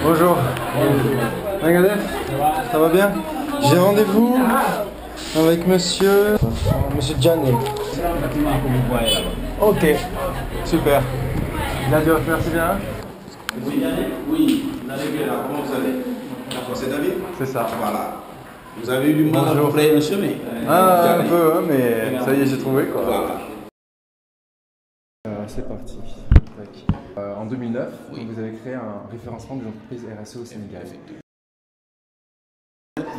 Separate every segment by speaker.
Speaker 1: Bonjour. Regardez, ça va bien? J'ai rendez-vous avec monsieur Gianni. Ok, super. Nadia, merci bien.
Speaker 2: Oui, comment vous allez? D'accord, c'est David?
Speaker 1: C'est ça.
Speaker 2: Voilà. Vous avez eu du mal à trouver un chemin?
Speaker 1: Ah, un peu, hein, mais ça y est, j'ai trouvé quoi.
Speaker 2: Voilà.
Speaker 1: C'est parti. En 2009, vous avez créé un référencement des entreprises RSE au Sénégal.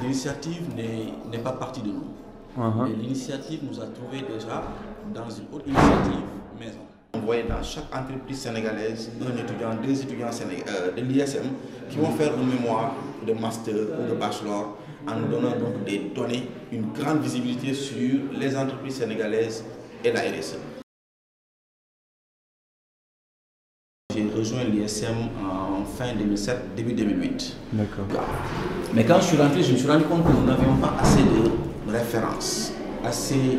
Speaker 2: L'initiative n'est pas partie de nous. Mais l'initiative nous a trouvé déjà dans une autre initiative maison. On voyait dans chaque entreprise sénégalaise un étudiant, deux étudiants de l'ISM qui vont faire un mémoire de master ou de bachelor en nous donnant donc des données, une grande visibilité sur les entreprises sénégalaises et la RSE. J'ai rejoint l'ISM en fin 2007, début 2008.
Speaker 1: D'accord.
Speaker 2: Mais quand je suis rentré, je me suis rendu compte que nous n'avions pas assez de références, assez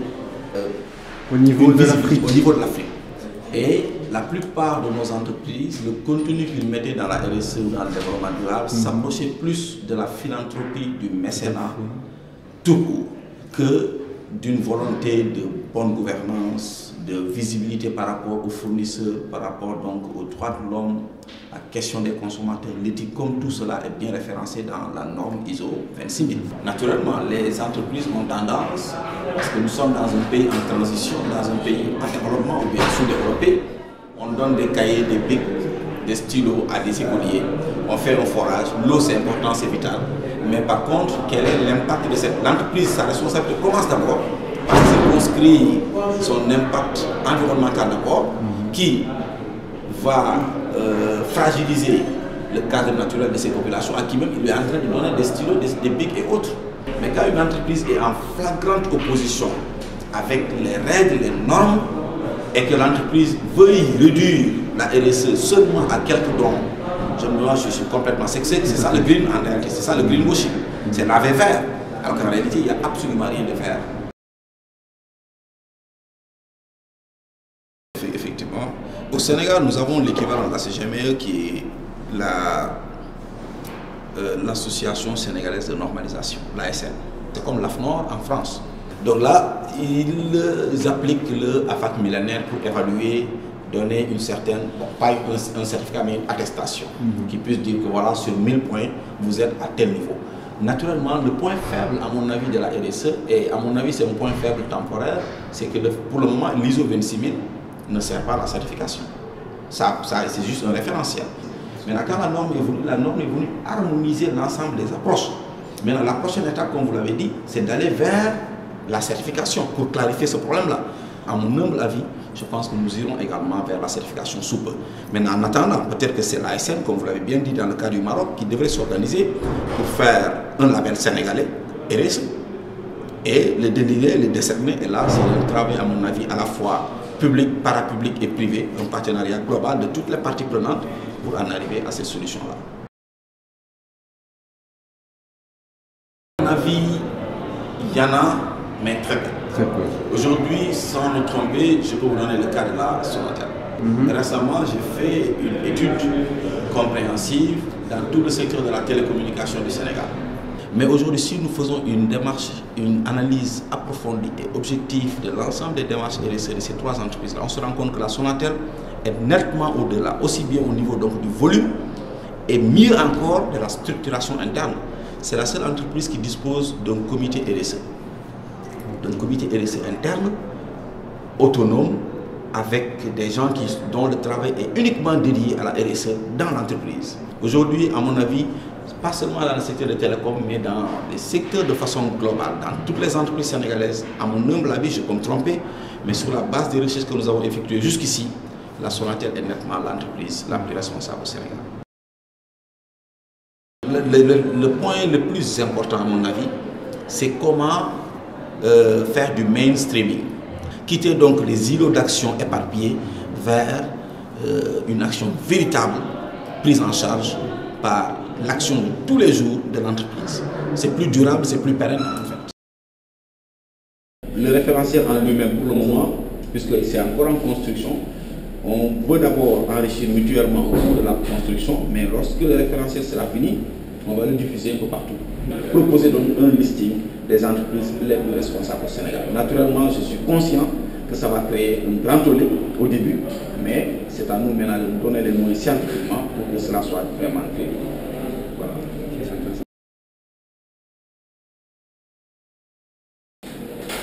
Speaker 1: au niveau de l'Afrique.
Speaker 2: Et la plupart de nos entreprises, le contenu qu'ils mettaient dans la RSE ou dans le développement durable s'approchait plus de la philanthropie, du mécénat, tout court, que d'une volonté de bonne gouvernance, de visibilité par rapport aux fournisseurs, par rapport donc aux droits de l'homme, la question des consommateurs, l'éthique, comme tout cela est bien référencé dans la norme ISO 26000. Naturellement, les entreprises ont tendance, parce que nous sommes dans un pays en transition, dans un pays en développement ou bien sous-développé, on donne des cahiers, des bics, des stylos à des écoliers, on fait un forage, l'eau c'est important, c'est vital. Mais par contre, quel est l'impact de cette entreprise? Sa responsabilité commence d'abord par circonscrire son impact environnemental d'abord, qui va fragiliser le cadre naturel de ces populations, à qui même il est en train de donner des stylos, des bics et autres. Mais quand une entreprise est en flagrante opposition avec les règles, les normes, et que l'entreprise veuille réduire la RSE seulement à quelques dons, je suis complètement sexy. C'est ça le green en réalité, c'est ça le greenwashing. C'est laver vert, alors qu'en réalité il n'y a absolument rien de vert. Effectivement. Au Sénégal, nous avons l'équivalent de la CGME qui est l'association sénégalaise de normalisation, l'ASN. C'est comme l'AFNOR en France. Donc là, ils appliquent le AFAT millénaire pour évaluer, donner une certaine, pas un certificat, mais une attestation qui puisse dire que voilà, sur 1000 points, vous êtes à tel niveau. Naturellement, le point faible, à mon avis, de la RSE, et à mon avis, c'est un point faible temporaire, c'est que pour le moment, l'ISO 26000 ne sert pas à la certification. C'est juste un référentiel. Maintenant, quand la norme est venue harmoniser l'ensemble des approches. Maintenant, la prochaine étape, comme vous l'avez dit, c'est d'aller vers la certification pour clarifier ce problème-là. À mon humble avis, je pense que nous irons également vers la certification sous peu. Maintenant, en attendant, peut-être que c'est l'ASN, comme vous l'avez bien dit dans le cas du Maroc, qui devrait s'organiser pour faire un label sénégalais RSE. Et le délivrer, le décerner, et là, c'est un travail, à mon avis, à la fois public, parapublic et privé, un partenariat global de toutes les parties prenantes pour en arriver à cette solution-là. À mon avis, il y en a, mais très peu. Aujourd'hui, sans me tromper, je peux vous donner le cas de la Sonatel. Récemment, j'ai fait une étude compréhensive dans tout le secteur de la télécommunication du Sénégal. Mais aujourd'hui, si nous faisons une démarche, une analyse approfondie et objective de l'ensemble des démarches RSE de ces trois entreprises-là, on se rend compte que la Sonatel est nettement au-delà, aussi bien au niveau donc, du volume et mieux encore de la structuration interne. C'est la seule entreprise qui dispose d'un comité RSE. D'un comité RSE interne, autonome, avec des gens dont le travail est uniquement dédié à la RSE dans l'entreprise. Aujourd'hui, à mon avis, pas seulement dans le secteur des télécoms, mais dans les secteurs de façon globale, dans toutes les entreprises sénégalaises, à mon humble avis, je peux me tromper, mais sur la base des recherches que nous avons effectuées jusqu'ici, la Sonatel est nettement l'entreprise la plus responsable au Sénégal. Le point le plus important, à mon avis, c'est comment faire du mainstreaming. Quitter donc les îlots d'action éparpillés vers une action véritable prise en charge par l'action de tous les jours de l'entreprise. C'est plus durable, c'est plus pérenne en fait. Le référentiel en lui-même pour le moment, puisque c'est encore en construction, On veut d'abord enrichir mutuellement au cours de la construction, mais lorsque le référentiel sera fini, on va le diffuser un peu partout. Proposer donc un listing des entreprises les plus responsables au Sénégal. Naturellement, je suis conscient que ça va créer un grand tollé au début, mais c'est à nous maintenant de nous donner les moyens scientifiquement pour que cela soit vraiment crédible. Voilà.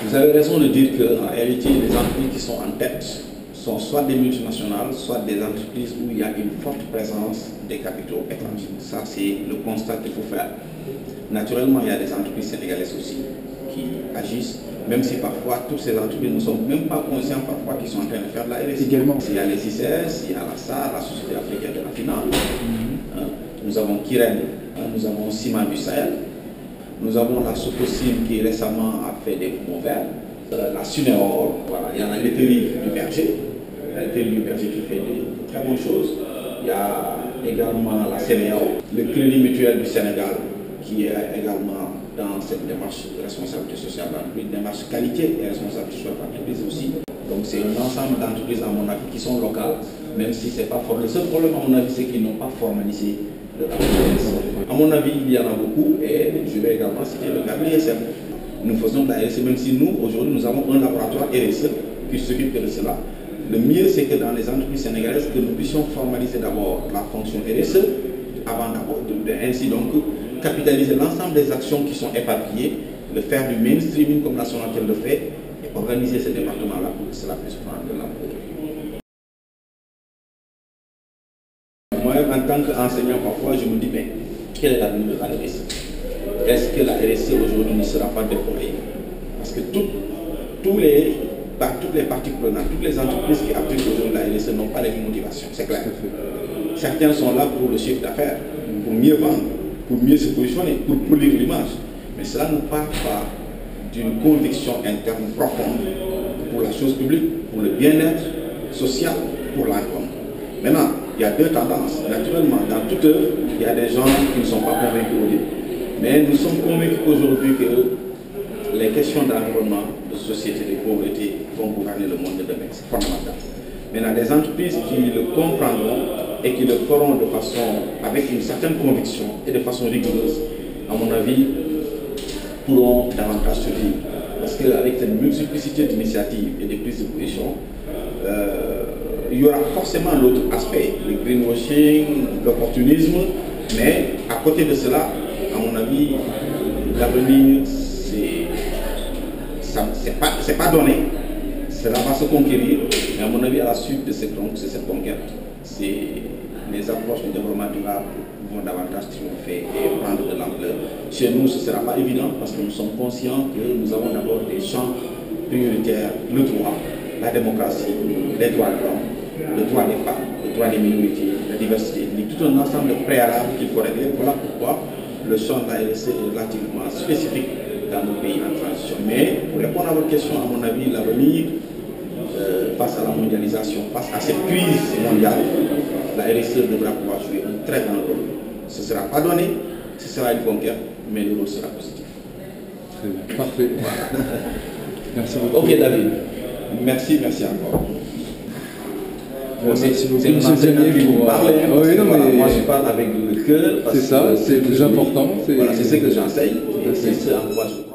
Speaker 2: Vous avez raison de dire qu'en réalité, les entreprises qui sont en tête sont soit des multinationales, soit des entreprises où il y a une forte présence des capitaux étrangers. Ça, c'est le constat qu'il faut faire. Naturellement, il y a des entreprises sénégalaises aussi qui agissent, même si parfois toutes ces entreprises ne sont même pas conscientes parfois qu'ils sont en train de faire de la RSI.
Speaker 1: Également.
Speaker 2: Il y a les ICS, il y a la SAR, la Société africaine de la finance, nous avons Kiren, nous avons Ciment du Sahel, nous avons la Socosim qui récemment a fait des poumons verts, la Sunéor, voilà. Il y en a l'Éthérie du Berger, qui fait de très bonnes choses. Il y a également la CNEO, le Crédit Mutuel du Sénégal, qui est également dans cette démarche de responsabilité sociale d'entreprise, démarche qualité et responsabilité sociale d'entreprise aussi. Donc c'est un ensemble d'entreprises, à mon avis, qui sont locales, même si ce n'est pas formalisé. Le seul problème, à mon avis, c'est qu'ils n'ont pas formalisé le RSE. À mon avis, il y en a beaucoup, et je vais également citer le cas de l'ISM. Nous faisons de la RSE, même si nous, aujourd'hui, nous avons un laboratoire RSE qui s'occupe de cela. Le mieux, c'est que dans les entreprises sénégalaises, que nous puissions formaliser d'abord la fonction RSE, avant d'abord ainsi donc capitaliser l'ensemble des actions qui sont éparpillées, le faire du mainstreaming comme la Sonatel le fait, et organiser ce département-là pour que cela puisse prendre de l'ampleur. Moi, en tant qu'enseignant, parfois, je me dis, mais quel est l'avenir de la RSE? Est-ce que la RSE aujourd'hui ne sera pas déployée? Parce que toutes les parties prenantes, toutes les entreprises qui appliquent aujourd'hui la RSE n'ont pas les mêmes motivations, c'est clair. Certains sont là pour le chiffre d'affaires, pour mieux vendre, pour mieux se positionner, pour polir l'image. Mais cela ne part pas d'une conviction interne profonde pour la chose publique, pour le bien-être social, pour l'encontre. Maintenant, il y a deux tendances. Naturellement, dans toute œuvre, il y a des gens qui ne sont pas convaincus au début. Mais nous sommes convaincus aujourd'hui que les questions d'environnement, de société, de pauvreté vont gouverner le monde de demain. C'est fondamental. Maintenant, des entreprises qui le comprendront et qui le feront de façon, avec une certaine conviction et de façon rigoureuse, à mon avis, pourront davantage survivre. Parce qu'avec cette multiplicité d'initiatives et de prises de position, il y aura forcément l'autre aspect, le greenwashing, l'opportunisme, mais à côté de cela, à mon avis, l'avenir, c'est pas donné. Cela va se conquérir, mais à mon avis, à la suite de cette conquête, les approches du développement durable vont davantage triompher et prendre de l'ampleur. Chez nous, ce ne sera pas évident parce que nous sommes conscients que nous avons d'abord des champs prioritaires, le droit, la démocratie, les droits de l'homme, le droit des femmes, le droit des minorités, la diversité ethnique, tout un ensemble de préalables qu'il faut régler. Voilà pourquoi le champ de la RSE est relativement spécifique dans nos pays en transition. Mais pour répondre à votre question, à mon avis, l'avenir, face à la mondialisation, face à cette crise mondiale, la RSE devra pouvoir jouer un très grand rôle. Ce ne sera pas donné, ce sera une conquête, mais le rôle sera positif.
Speaker 1: Très bien. Parfait. Voilà. Merci beaucoup.
Speaker 2: Ok David, merci encore.
Speaker 1: Merci beaucoup.
Speaker 2: C'est une enseignante qui vous parle.
Speaker 1: Oui, non, mais...
Speaker 2: Moi je parle avec le cœur.
Speaker 1: C'est ça, c'est le plus important.
Speaker 2: Voilà, c'est ce que j'enseigne, c'est ce en quoi je